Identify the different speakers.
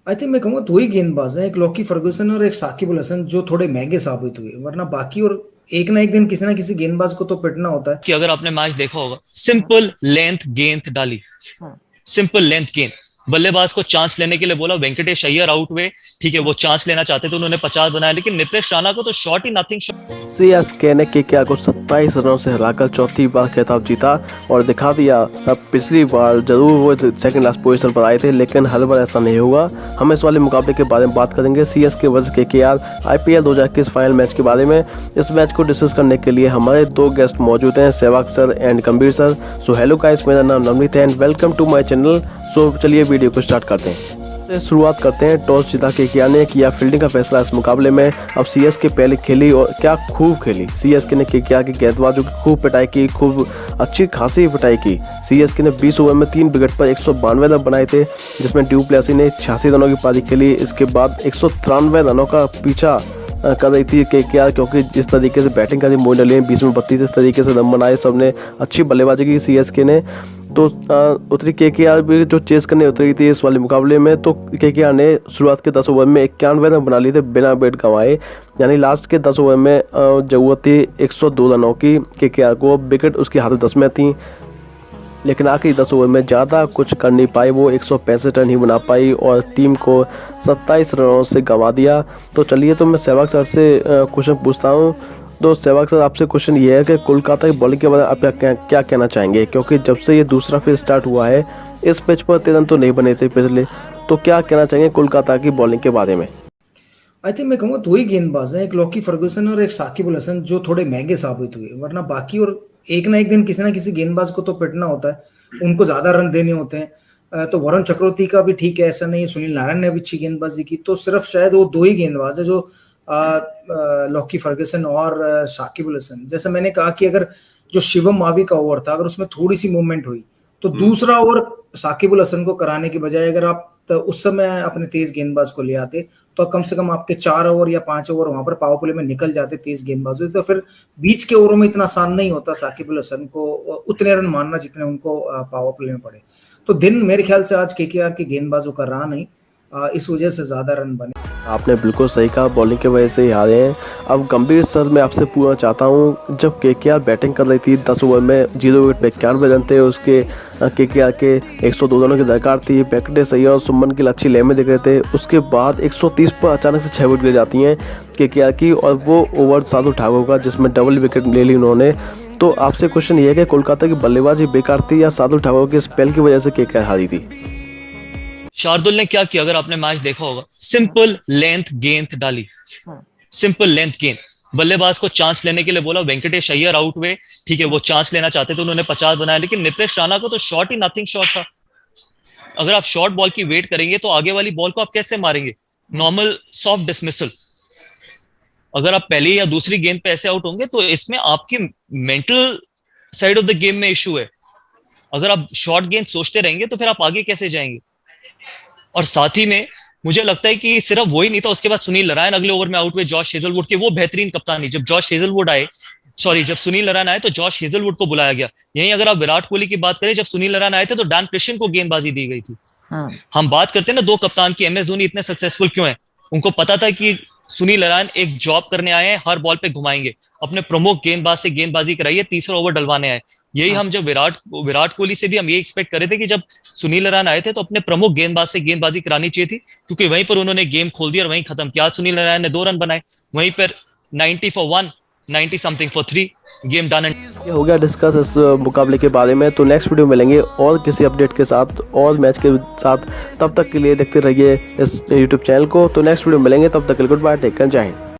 Speaker 1: I think मैं कहूँगा दो ही गेंदबाज हैं, एक लॉकी फर्गुसन और एक साकिब अल हसन, जो थोड़े महंगे साबित हुए, वरना बाकी और एक ना एक दिन किसी ना किसी गेंदबाज को तो पिटना होता है।
Speaker 2: कि अगर आपने मैच देखा होगा, सिंपल लेंथ गेंद डाली, सिंपल लेंथ गेंद, बल्लेबाज को चांस लेने के लिए बोला, वेंकटेश अय्यर आउट हुए, ठीक है, वो चांस लेना चाहते थे, उन्होंने 50 बनाया, लेकिन नितेश राणा को तो शॉट ही नथिंग शॉट।
Speaker 3: सीएसके ने केकेआर को 27 रनों से हराकर चौथी बार खिताब जीता और दिखा दिया। अब पिछली बार जरूर वो सेकंड लास्ट पोजीशन पर आए थे, लेकिन हर बार ऐसा नहीं हुआ। हम इस वाले मुकाबले के बारे में बात करेंगे, CSK versus KKR IPL 2021 final match के बारे में। इस मैच को डिस्कस करने के लिए हमारे दो गेस्ट मौजूद हैं, Sehwag sir and Gambhir sir. So hello guys, मेरा नाम नवनीत है and welcome to my channel. So चलिए वीडियो को स्टार्ट करते हैं। शुरुआत करते हैं। टॉस जीता केकेआर ने किया फील्डिंग का फैसला इस मुकाबले में। अब सीएसके पहले खेली और क्या खूब खेली। सीएसके ने केकेआर के गेंदबाजों की खूब पिटाई की, खूब अच्छी खासी पिटाई की। सीएसके ने 20 ओवर में 3 विकेट पर 192 रन बनाए थे, जिसमें ड्यू प्लेसी ने 86 रनों की पारी खेली। इसके बाद 193 रनों का पीछा कर रही थी केकेआर, क्योंकि जिस तरीके से बैटिंग करी मोइन अली ने 20 में 32, इस तरीके से रन बनाए, सबने अच्छी बल्लेबाजी की सीएसके ने। तो उतरी केकेआर भी जो चेस करने उतरी थी इस वाले मुकाबले में। तो केकेआर ने शुरुआत के 10 ओवर में 91 रन बना लिए थे बिना विकेट गंवाए, यानी लास्ट के 10 ओवर में जरूरत थी 102 रनों की केकेआर को। विकेट उसके हाथ 10 में थी, लेकिन आखिरी 10 ओवर में ज़्यादा कुछ कर नहीं पाई, वो 165 रन ही बना पाई और टीम को 27 रनों से गंवा दिया। तो चलिए, तो मैं सहवाग सर से क्वेश्चन पूछता हूँ। तो सहवाग सर, आपसे क्वेश्चन ये है कि कोलकाता की बॉलिंग के बारे में आप क्या कहना चाहेंगे, क्योंकि जब से ये दूसरा फेज स्टार्ट हुआ है इस पिच पर 13 रन तो नहीं बने थे पिछले, तो क्या कहना चाहेंगे कोलकाता की बॉलिंग के बारे में?
Speaker 1: आई थिंक मैं कहूँगा दो ही गेंदबाज हैं, एक लॉकी फर्गुसन और एक साकिब अल हसन, जो थोड़े महंगे साबित हुए, वरना बाकी और एक ना एक दिन किसी ना किसी गेंदबाज को तो पिटना होता है, उनको ज्यादा रन देने होते हैं। तो वरुण चक्रवर्ती का भी ठीक है, ऐसा नहीं है, सुनील नारायण ने भी अच्छी गेंदबाजी की। तो सिर्फ शायद वो दो ही गेंदबाज है, जो लॉकी फर्गुसन और साकिब अल हसन। जैसे मैंने कहा कि अगर जो शिवम मावी का ओवर था, अगर उसमें थोड़ी सी मूवमेंट हुई तो दूसरा ओवर साकिब अल हसन को कराने की बजाय अगर आप उस समय अपने तेज गेंदबाज को ले आते, तो कम से कम आपके 4 ओवर या 5 ओवर वहां पर पावर प्ले में निकल जाते तेज गेंदबाजों। तो फिर बीच के ओवरों में इतना आसान नहीं होता साकिब अल हसन को उतने रन मारना जितने उनको पावर प्ले में पड़े। तो दिन मेरे ख्याल से आज केकेआर के गेंदबाजों का रहा नहीं, इस वजह से ज्यादा रन बने।
Speaker 3: आपने बिल्कुल सही कहा, बॉलिंग की वजह से ही हारे हैं। अब गंभीर सर, मैं आपसे पूछना चाहता हूं, जब केकेआर बैटिंग कर रही थी 10 ओवर में 0 विकेट पे 91 रन थे, उसके केकेआर के 102 रनों की दरकार थी। वेंकटेश अय्यर और सुमन गिल अच्छी लय में दिख रहे थे। उसके बाद 130 पर अचानक से 6 विकेट गिर जाती हैं केकेआर की, और वो ओवर शार्दुल ठाकुर का जिसमें डबल विकेट ले ली उन्होंने। तो आपसे क्वेश्चन ये है कि कोलकाता की बल्लेबाजी बेकार थी या शार्दुल ठाकुर के स्पेल की वजह से केकेआर हारी थी?
Speaker 2: शार्दुल ने क्या किया, अगर आपने मैच देखा होगा, सिंपल लेंथ गेंद डाली, सिंपल लेंथ गेंद, बल्लेबाज को चांस लेने के लिए बोला, वेंकटेश अय्यर आउट हुए, ठीक है, वो चांस लेना चाहते थे, उन्होंने 50 बनाया, लेकिन नितेश राणा को तो शॉट ही नथिंग शॉट था। अगर आप शॉर्ट बॉल की वेट करेंगे तो आगे वाली बॉल को आप कैसे मारेंगे? Normal soft dismissal. अगर आप पहली या दूसरी गेंद पे ऐसे आउट होंगे तो इसमें आपके mental side of the game में इश्यू है। अगर आप शॉर्ट गेंद सोचते रहेंगे तो फिर आप आगे कैसे जाएंगे? और साथ ही में मुझे लगता है कि सिर्फ वही नहीं था, उसके बाद सुनील नारायण अगले ओवर में आउट हुए जॉश हेजलवुड के, वो बेहतरीन कप्तानी। जब जॉश हेजलवुड आए, सॉरी, जब सुनील नारायण आए तो जॉश हेजलवुड को बुलाया गया। यहीं अगर आप विराट कोहली की बात करें, जब सुनील नारायण आए थे तो डैन क्रिश्चियन को गेंदबाजी दी गई थी। हम बात करते हैं ना दो कप्तान की, एमएस धोनी इतने सक्सेसफुल क्यों है? उनको पता था कि सुनील नारायण एक जॉब करने आए हैं, हर बॉल पे घुमाएंगे, अपने प्रमुख गेंदबाज से गेंदबाजी कराइए, तीसरा ओवर डलवाने आए। यही हम जब विराट कोहली से भी हम ये एक्सपेक्ट कर रहे थे कि जब सुनील नारायण आए थे तो अपने प्रमुख गेंदबाज से गेंदबाजी करानी चाहिए थी, क्योंकि वहीं पर उन्होंने गेम खोल दिया और वहीं खत्म किया। सुनील नारायण ने 2 रन बनाए, वहीं पर 90 for 1, 90 something for 3, game done.
Speaker 3: ये हो गया डिस्कस इस मुकाबले के बारे में। तो नेक्स्ट वीडियो मिलेंगे और किसी अपडेट के साथ और मैच के साथ। तब तक के लिए देखते रहिए इस यूट्यूब चैनल को। तो नेक्स्ट वीडियो मिलेंगे, तब तक के लिए गुड बाय, टेक केयर, जय हिंद।